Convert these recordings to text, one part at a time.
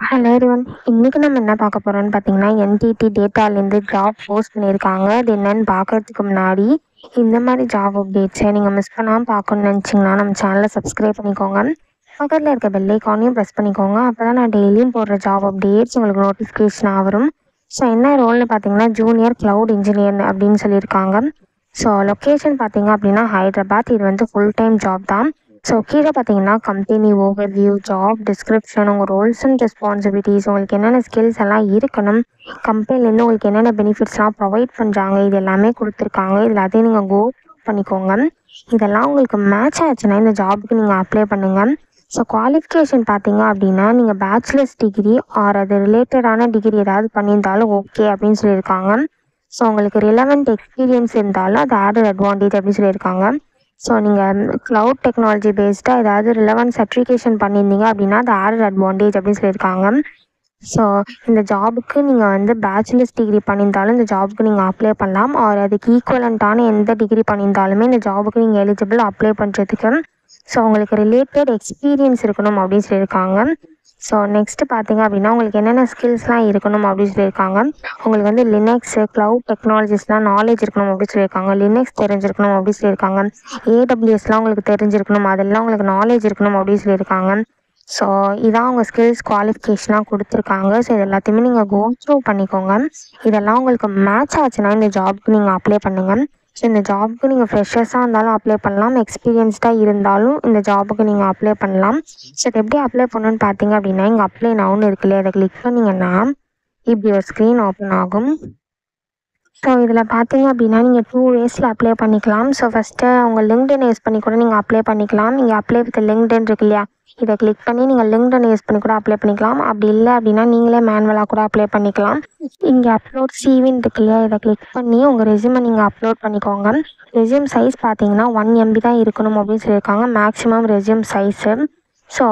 Hello everyone. இன்னைக்கு நம்ம என்ன பார்க்க போறோம்னு பார்த்தீங்கன்னா, என்டிடி டேட்டாலேருந்து ஜாப் போஸ்ட் பண்ணியிருக்காங்க. அது என்னன்னு பார்க்கறதுக்கு முன்னாடி இந்த மாதிரி ஜாப் அப்டேட்ஸை நீங்கள் மிஸ் பண்ணாமல் பார்க்கணும்னு நினச்சிங்கன்னா நம்ம சேனலை சப்ஸ்கிரைப் பண்ணிக்கோங்க. பக்கத்தில் இருக்க பெல் ஐக்கானையும் ப்ரெஸ் பண்ணிக்கோங்க. அப்போ தான் நான் டெய்லியும் போடுற ஜாப் அப்டேட்ஸ் உங்களுக்கு நோட்டிஃபிகேஷனாக வரும். ஸோ என்ன ரோல்னு பார்த்தீங்கன்னா ஜூனியர் க்ளவுட் இன்ஜினியர் அப்படின்னு சொல்லியிருக்காங்க. ஸோ லொக்கேஷன் பார்த்தீங்க அப்படின்னா ஹைதராபாத். இது வந்து ஃபுல் டைம் ஜாப் தான். ஸோ கீழே பார்த்தீங்கன்னா கம்பெனி ஓவர்வியூ, ஜாப் டிஸ்கிரிப்ஷன், உங்கள் ரோல்ஸ் அண்ட் ரெஸ்பான்சிபிலிட்டிஸ், உங்களுக்கு என்னென்ன ஸ்கில்ஸ் எல்லாம் இருக்கணும், கம்பெனிலேருந்து உங்களுக்கு என்னென்ன பெனிஃபிட்ஸ்லாம் ப்ரொவைட் பண்ணுறாங்க, இது எல்லாமே கொடுத்துருக்காங்க. இதில் அதையும் நீங்கள் கோ பண்ணிக்கோங்க. இதெல்லாம் உங்களுக்கு மேட்ச் ஆச்சுன்னா இந்த ஜாபுக்கு நீங்கள் அப்ளை பண்ணுங்கள். ஸோ குவாலிஃபிகேஷன் பார்த்தீங்க அப்படின்னா நீங்கள் பேச்சுலர்ஸ் டிகிரி ஆர் அது ரிலேட்டடான டிகிரி ஏதாவது பண்ணியிருந்தாலும் ஓகே அப்படின்னு சொல்லியிருக்காங்க. ஸோ உங்களுக்கு ரிலவெண்ட் எக்ஸ்பீரியன்ஸ் இருந்தாலும் அது ஆடட் அட்வான்டேஜ் அப்படின்னு சொல்லியிருக்காங்க. ஸோ நீங்கள் க்ளவுட் டெக்னாலஜி பேஸ்டாக ஏதாவது ரிலவெண்ட் சர்டிஃபிகேஷன் பண்ணியிருந்தீங்க அப்படின்னா அது ஆடட் அட்வான்டேஜ் அப்படின்னு சொல்லியிருக்காங்க. ஸோ இந்த ஜாபுக்கு நீங்கள் வந்து பேச்சுலர்ஸ் டிகிரி பண்ணியிருந்தாலும் இந்த ஜாபுக்கு நீங்கள் அப்ளை பண்ணலாம். ஆர் அதுக்கு ஈக்குவலண்ட்டான எந்த டிகிரி பண்ணியிருந்தாலுமே இந்த ஜாபுக்கு நீங்கள் எலிஜிபிள் அப்ளை பண்ணுறதுக்கு. ஸோ உங்களுக்கு ரிலேட்டட் எக்ஸ்பீரியன்ஸ் இருக்கணும் அப்படின்னு சொல்லியிருக்காங்க. ஸோ நெக்ஸ்ட்டு பார்த்தீங்க அப்படின்னா உங்களுக்கு என்னென்ன ஸ்கில்ஸ்லாம் இருக்கணும் அப்படின்னு சொல்லியிருக்காங்க. உங்களுக்கு வந்து லினக்ஸு, க்ளவுட் டெக்னாலஜிஸ்லாம் நாலேஜ் இருக்கணும் அப்படின்னு சொல்லியிருக்காங்க. லினக்ஸ் தெரிஞ்சிருக்கணும் அப்படின்னு சொல்லியிருக்காங்க. ஏடபிள்யூஎஸ்லாம் உங்களுக்கு தெரிஞ்சிருக்கணும், அதெல்லாம் உங்களுக்கு நாலேஜ் இருக்கணும் அப்படின்னு சொல்லியிருக்காங்க. ஸோ இதான் உங்கள் ஸ்கில்ஸ் குவாலிஃபிகேஷனாக கொடுத்துருக்காங்க. ஸோ இது எல்லாத்தையுமே நீங்கள் கோ த்ரூ பண்ணிக்கோங்க. இதெல்லாம் உங்களுக்கு மேட்ச் ஆச்சுன்னா இந்த ஜாபுக்கு நீங்கள் அப்ளை பண்ணுங்கள். ஸோ இந்த ஜாபுக்கு நீங்கள் ஃப்ரெஷர்ஸாக இருந்தாலும் அப்ளை பண்ணலாம், எக்ஸ்பீரியன்ஸ்டாக இருந்தாலும் இந்த ஜாபுக்கு நீங்கள் அப்ளை பண்ணலாம். ஸோ இது எப்படி அப்ளை பண்ணணுன்னு பார்த்தீங்க அப்படின்னா இங்கே அப்ளை நவுன்னு இருக்குல்லையே அதை கிளிக் பண்ணிங்கன்னா இப்படி ஒரு ஸ்க்ரீன் ஓப்பன் ஆகும். ஸோ இதில் பார்த்தீங்க அப்படின்னா நீங்கள் 2 waysல அப்ளை பண்ணிக்கலாம். ஸோ ஃபஸ்ட்டு உங்கள் லிங்க்டின் யூஸ் பண்ணி கூட நீங்கள் அப்ளை பண்ணிக்கலாம். நீங்கள் அப்ளை வித் லிங்க்டின் இருக்கு இல்லையா, இதை கிளிக் பண்ணி நீங்கள் லிங்க்டின் யூஸ் பண்ணி கூட அப்ளை பண்ணிக்கலாம். அப்படி இல்லை அப்படின்னா நீங்களே மேனுவலாக கூட அப்ளை பண்ணிக்கலாம். இங்கே அப்லோட் சிவின்னு இருக்கு இல்லையா, இதை கிளிக் பண்ணி உங்கள் ரெஸ்யூமை நீங்கள் அப்லோட் பண்ணிக்கோங்க. ரெஸ்யூம் சைஸ் பார்த்தீங்கன்னா 1 MB தான் இருக்கணும் அப்படின்னு சொல்லியிருக்காங்க, மேக்ஸிமம் ரெஸ்யூம் சைஸு. ஸோ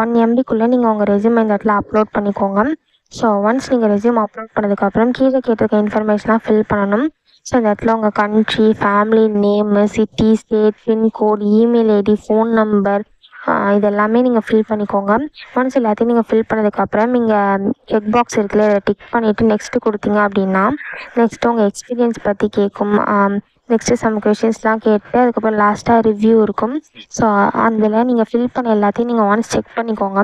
1 MBக்குள்ளே நீங்கள் உங்கள் ரெஸ்யூமை இந்த இடத்துல அப்லோட் பண்ணிக்கோங்க. ஸோ ஒன்ஸ் நீங்கள் ரெஸ்யூம் அப்லோட் பண்ணதுக்கப்புறம் கீழே கேட்டிருக்க இன்ஃபர்மேஷனாக ஃபில் பண்ணணும். ஸோ இந்த இடத்துல உங்கள் country, family name, city, state, pincode, email ID, phone number, இது எல்லாமே நீங்கள் ஃபில் பண்ணிக்கோங்க. ஒன்ஸ் எல்லாத்தையும் நீங்கள் ஃபில் பண்ணதுக்கப்புறம் இங்கே செக் பாக்ஸ் இருக்குல்ல, அதை டிக் பண்ணிவிட்டு நெக்ஸ்ட்டு கொடுத்தீங்க அப்படின்னா நெக்ஸ்ட்டு உங்கள் எக்ஸ்பீரியன்ஸ் பற்றி கேட்கும். நெக்ஸ்ட்டு சம் கொஷின்ஸ்லாம் கேட்டு அதுக்கப்புறம் லாஸ்ட்டாக ரிவ்யூ இருக்கும். ஸோ அதில் நீங்கள் ஃபில் பண்ண எல்லாத்தையும் நீங்கள் ஒன்ஸ் செக் பண்ணிக்கோங்க.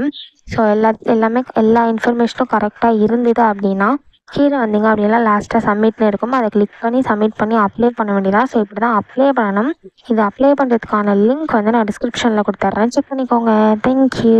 ஸோ எல்லா இன்ஃபர்மேஷனும் கரெக்டாக இருந்தது அப்படின்னா கீழே வந்தீங்க அப்படின்னா லாஸ்ட்டாக சப்மிட்னு இருக்கும், அதை கிளிக் பண்ணி சப்மிட் பண்ணி அப்ளை பண்ண வேண்டியதான். ஸோ இப்படி தான் அப்ளை பண்ணணும். இது அப்ளை பண்ணுறதுக்கான லிங்க் வந்து நான் டிஸ்கிரிப்ஷனில் கொடுத்துட்றேன், செக் பண்ணிக்கோங்க. தேங்க்யூ.